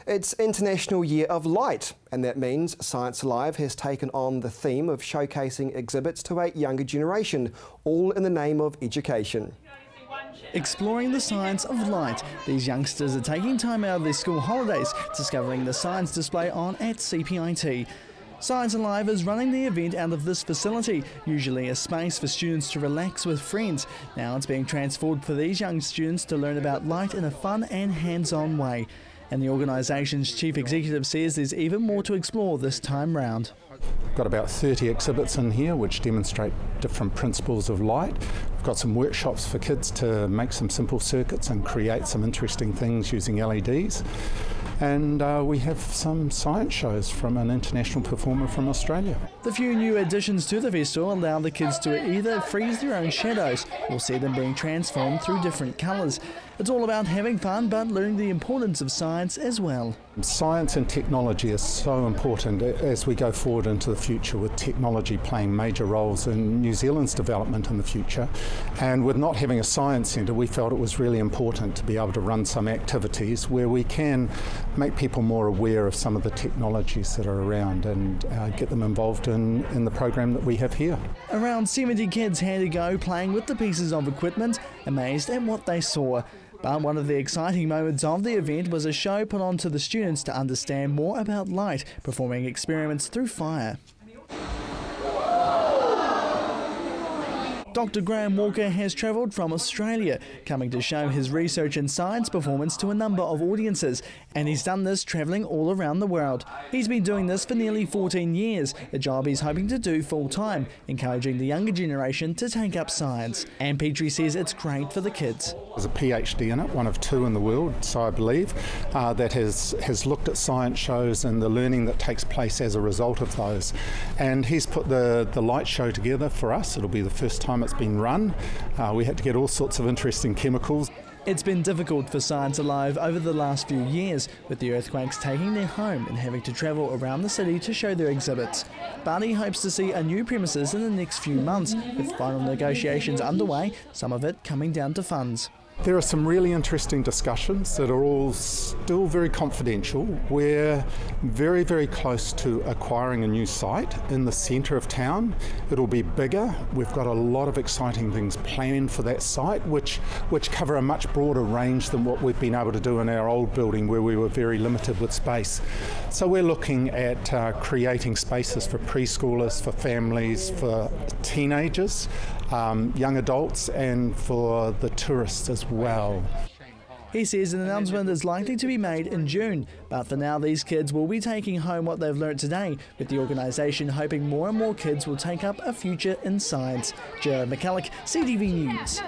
It's International Year of Light, and that means Science Alive has taken on the theme of showcasing exhibits to a younger generation, all in the name of education. Exploring the science of light, these youngsters are taking time out of their school holidays, discovering the science display on at CPIT. Science Alive is running the event out of this facility, usually a space for students to relax with friends. Now it's being transformed for these young students to learn about light in a fun and hands-on way. And the organisation's chief executive says there's even more to explore this time round. We've got about 30 exhibits in here which demonstrate different principles of light. We've got some workshops for kids to make some simple circuits and create some interesting things using LEDs. And we have some science shows from an international performer from Australia. The few new additions to the festival allow the kids to either freeze their own shadows or see them being transformed through different colours. It's all about having fun but learning the importance of science as well. Science and technology is so important as we go forward into the future, with technology playing major roles in New Zealand's development in the future. And with not having a science centre, we felt it was really important to be able to run some activities where we can make people more aware of some of the technologies that are around and get them involved in the program that we have here. Around 70 kids had a go playing with the pieces of equipment, amazed at what they saw. But one of the exciting moments of the event was a show put on to the students to understand more about light, performing experiments through fire. Dr. Graham Walker has travelled from Australia, coming to show his research and science performance to a number of audiences, and he's done this travelling all around the world. He's been doing this for nearly 14 years, a job he's hoping to do full-time, encouraging the younger generation to take up science. And Petrie says it's great for the kids. There's a PhD in it, one of two in the world, so I believe, that has looked at science shows and the learning that takes place as a result of those. And he's put the light show together for us. It'll be the first time it's been run. We had to get all sorts of interesting chemicals. It's been difficult for Science Alive over the last few years, with the earthquakes taking their home and having to travel around the city to show their exhibits. But he hopes to see a new premises in the next few months, with final negotiations underway, some of it coming down to funds. There are some really interesting discussions that are all still very confidential. We're very, very close to acquiring a new site in the centre of town. It'll be bigger. We've got a lot of exciting things planned for that site, which cover a much broader range than what we've been able to do in our old building, where we were very limited with space. So we're looking at creating spaces for preschoolers, for families, for teenagers, young adults, and for the tourists as well. He says an announcement is likely to be made in June, but for now these kids will be taking home what they've learnt today, with the organisation hoping more and more kids will take up a future in science. Jared McCulloch, CTV News.